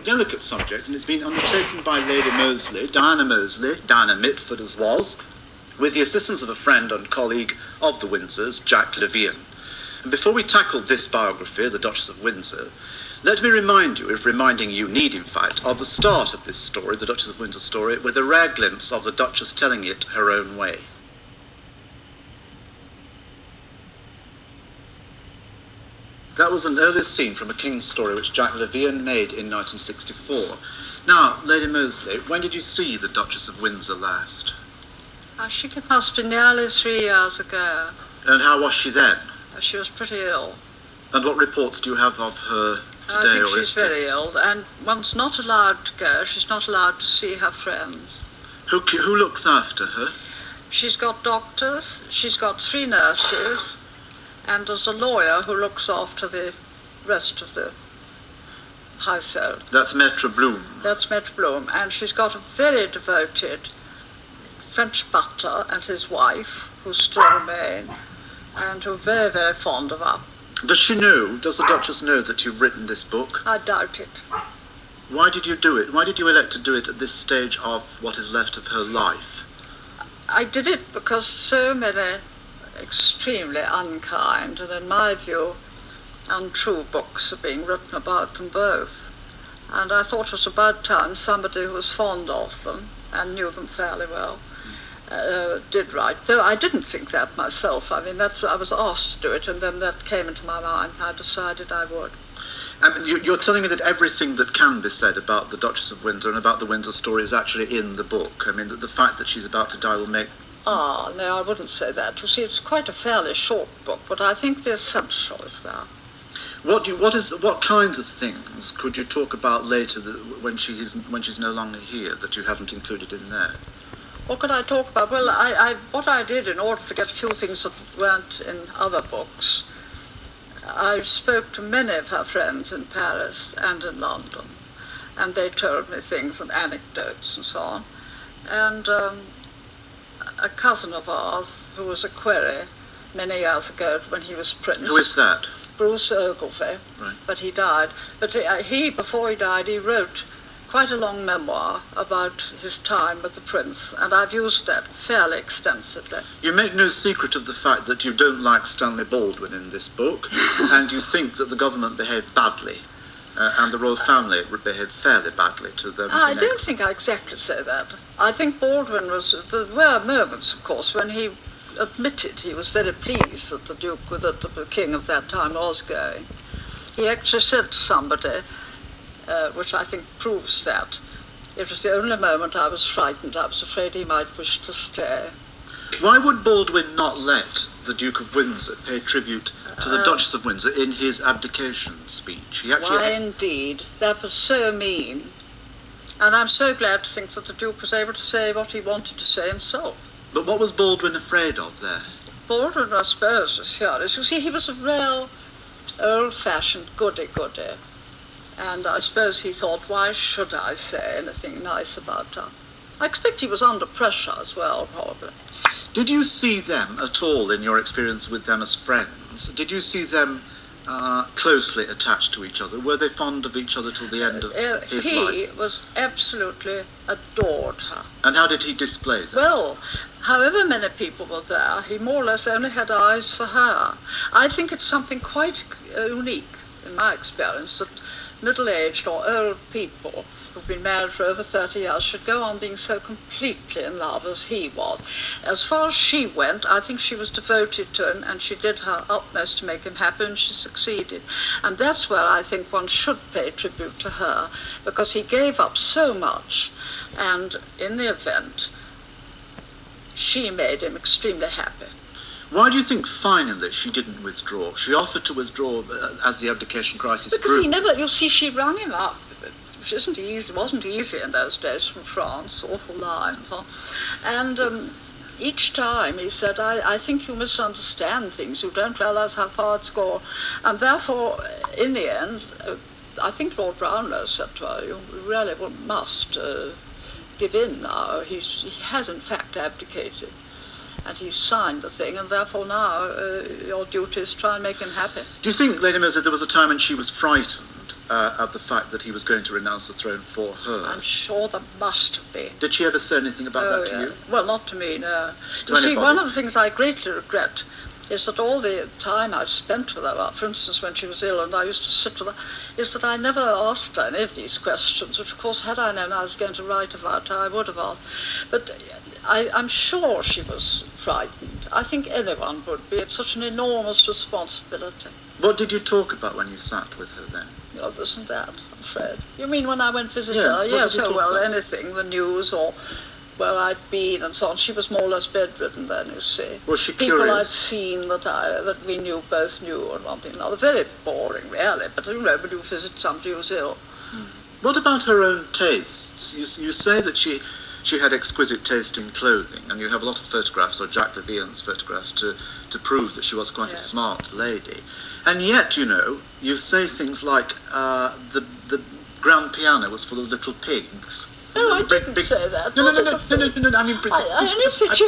Delicate subject, and it's been undertaken by Lady Mosley, Diana Mitford as was, with the assistance of a friend and colleague of the Windsors, Jack Levian. And before we tackle this biography, the Duchess of Windsor, let me remind you, if reminding you need in fact, of the start of this story, the Duchess of Windsor story, with a rare glimpse of the Duchess telling it her own way. That was an earlier scene from a King's story which Jack Levian made in 1964. Now, Lady Mosley, when did you see the Duchess of Windsor last? She must be nearly 3 years ago. And how was she then? She was pretty ill. And what reports do you have of her today? I think she's very ill, and one's not allowed to go. She's not allowed to see her friends. Who looks after her? She's got doctors, she's got 3 nurses, and there's a lawyer who looks after the rest of the household. That's Maître Bloom. That's Maître Bloom, and she's got a very devoted French butler and his wife, who still remain, and who are very, very fond of her. Does the Duchess know that you've written this book? I doubt it. Why did you do it? Why did you elect to do it at this stage of what is left of her life? I did it because so many extremely unkind and, in my view, untrue books are being written about them both. And I thought it was about time somebody who was fond of them and knew them fairly well did write. Though I didn't think that myself. I mean, I was asked to do it, and then that came into my mind, and I decided I would. You're telling me that everything that can be said about the Duchess of Windsor and about the Windsor story is actually in the book. I mean, the fact that she's about to die will make... No, I wouldn't say that. You see, it's quite a fairly short book, but I think the essential is there. What kinds of things could you talk about later when she's no longer here that you haven't included in there? What could I talk about? Well, what I did in order to get a few things that weren't in other books, I spoke to many of her friends in Paris and in London, and they told me things and anecdotes and so on. And a cousin of ours, who was a query many years ago when he was prince. Who is that? Bruce Ogilvie. Right. But he died. But before he died, he wrote quite a long memoir about his time with the prince, and I've used that fairly extensively. You make no secret of the fact that you don't like Stanley Baldwin in this book, and you think that the government behaved badly, and the royal family behaved fairly badly to them. I don't think I exactly say that. I think Baldwin there were moments, of course, when he admitted he was very pleased that the king of that time was going. He actually said to somebody, which I think proves that, it was the only moment I was frightened. I was afraid he might wish to stay. Why would Baldwin not let the Duke of Windsor pay tribute to the Duchess of Windsor in his abdication speech? Why, indeed. That was so mean. And I'm so glad to think that the Duke was able to say what he wanted to say himself. But what was Baldwin afraid of there? Baldwin, I suppose, was furious. You see, he was a real old-fashioned goody-goody. And I suppose he thought, why should I say anything nice about her? I expect he was under pressure as well, probably. Did you see them at all in your experience with them as friends? Did you see them closely attached to each other? Were they fond of each other till the end of his life? He was absolutely adored her. And how did he display that? Well, however many people were there, he more or less only had eyes for her. I think it's something quite unique, in my experience, that middle-aged or old people who've been married for over 30 years should go on being so completely in love as he was. As far as she went, I think she was devoted to him, and she did her utmost to make him happy, and she succeeded. And that's where I think one should pay tribute to her, because he gave up so much, and in the event, she made him extremely happy. Why do you think finally she didn't withdraw? She offered to withdraw as the abdication crisis grew. Because she rang him up. Which wasn't easy in those days from France, awful lines. Huh? And each time he said, I think you misunderstand things, you don't realize how far it's gone. And therefore, in the end, I think Lord Brownlow said to her, you really must give in now. He has in fact abdicated. And he signed the thing, and therefore now your duty is to try and make him happy. Do you think, Lady Mosley, there was a time when she was frightened at the fact that he was going to renounce the throne for her? I'm sure there must have been. Did she ever say anything about that to you? Well, not to me, no. To You see, anybody? one of the things I greatly regret is that all the time I've spent with her, for instance, when she was ill and I used to sit with her, is that I never asked her any of these questions, which, of course, had I known I was going to write about her, I would have asked. But I'm sure she was frightened. I think anyone would be. It's such an enormous responsibility. What did you talk about when you sat with her then? Oh, this and that, I'm afraid. You mean when I went visit Yeah, her? what Yes, did you oh, talk well, about? anything, the news or where I'd been and so on. She was more or less bedridden then, you see. Was she People curious? I'd seen that we both knew and one thing or another. Very boring, really. But you know, when you visit somebody who's ill. What about her own tastes? You say that she had exquisite taste in clothing, and you have a lot of photographs, or Jack Levian's photographs, to prove that she was quite a smart lady. And yet, you know, you say things like the grand piano was full of little pigs. No, I didn't say that. No, I mean... I only said she...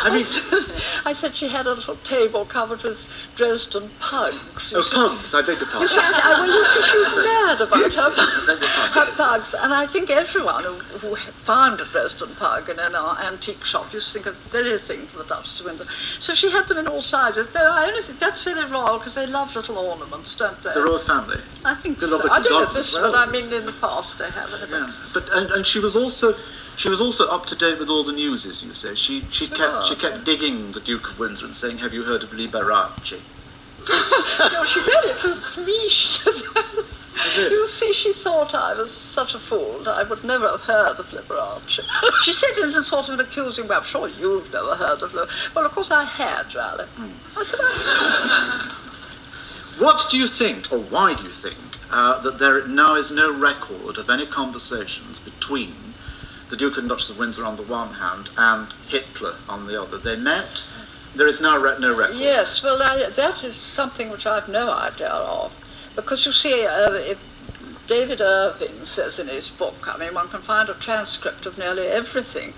I mean... I said she had a little table covered with Dresden pugs. Oh, pugs, I beg your pardon. Well, you see, she was mad about her pugs. And I think everyone who found a Dresden pug in an antique shop used to think of the very thing for the Duchess of Windsor. So she had them in all sizes. No, I only think that's really royal, because they love little ornaments, don't they? The royal family? I think they so. love I don't know dogs this, as well. but I mean in the past they have. Yeah. But and she was also up to date with all the newses. You say she kept digging the Duke of Windsor and saying, "Have you heard of Liberace?" No, she really was me. You see, she thought I was such a fool that I would never have heard of Liberace. She said it in a sort of an accusing way. I'm sure you've never heard of Liberace. Well, of course I had, really. I said I had. What do you think, or why do you think, that there now is no record of any conversations between the Duke and Duchess of Windsor on the one hand and Hitler on the other? They met. There is now no record. Yes, well, that is something which I've no idea of. Because you see, if David Irving says in his book, I mean, one can find a transcript of nearly everything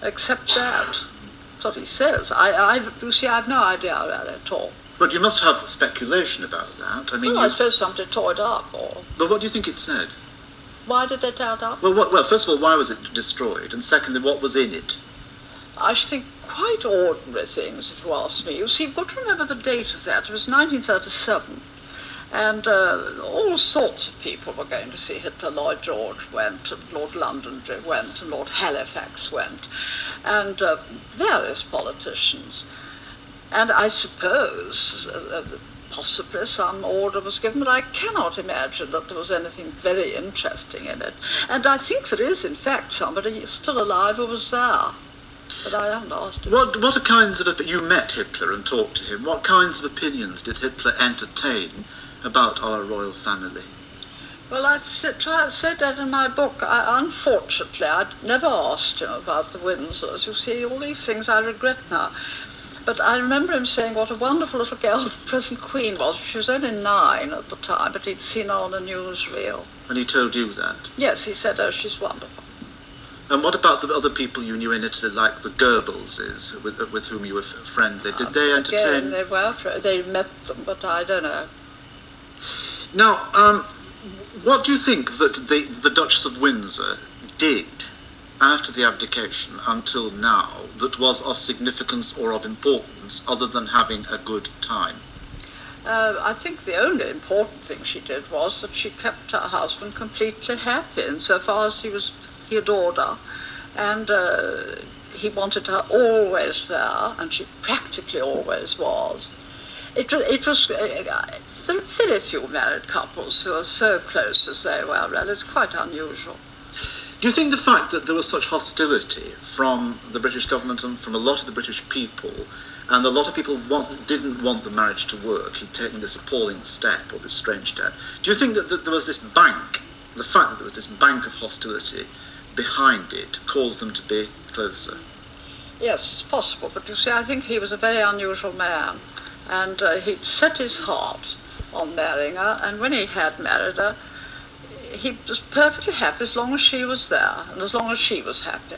except that. That's what he says. You see, I've no idea really at all. But you must have speculation about that. I mean, I suppose somebody tore it up, or... But what do you think it said? Why did they tear it up? Well, first of all, why was it destroyed? And secondly, what was in it? I should think quite ordinary things, if you ask me. You see, you've got to remember the date of that. It was 1937. And all sorts of people were going to see Hitler. Lloyd George went, and Lord Londonderry went, and Lord Halifax went, and various politicians. And I suppose possibly some order was given, but I cannot imagine that there was anything very interesting in it. And I think there is, in fact, somebody still alive who was there. But I haven't asked him. What are kinds of... You met Hitler and talked to him. What kinds of opinions did Hitler entertain about our royal family? Well, I said that in my book. Unfortunately, I'd never asked him about the Windsors. You see, all these things I regret now. But I remember him saying what a wonderful little girl the present Queen was. She was only 9 at the time, but he'd seen her on a newsreel. And he told you that? Yes, he said, oh, she's wonderful. And what about the other people you knew in Italy, like the Goebbelses, with whom you were friendly? Did they entertain? Again, they met them, but I don't know. Now, what do you think that the Duchess of Windsor did after the abdication until now that was of significance or of importance other than having a good time? I think the only important thing she did was that she kept her husband completely happy insofar as he adored her, and he wanted her always there, and she practically always was. There are very few married couples who are so close as they were, really. It's quite unusual. Do you think the fact that there was such hostility from the British government and from a lot of the British people, and a lot of people didn't want the marriage to work, he'd taken this appalling step, or this strange step, do you think that there was this bank, the fact that there was this bank of hostility behind it, caused them to be closer? Yes, it's possible, but you see, I think he was a very unusual man, and he'd set his heart on marrying her, and when he had married her, he was perfectly happy as long as she was there, and as long as she was happy.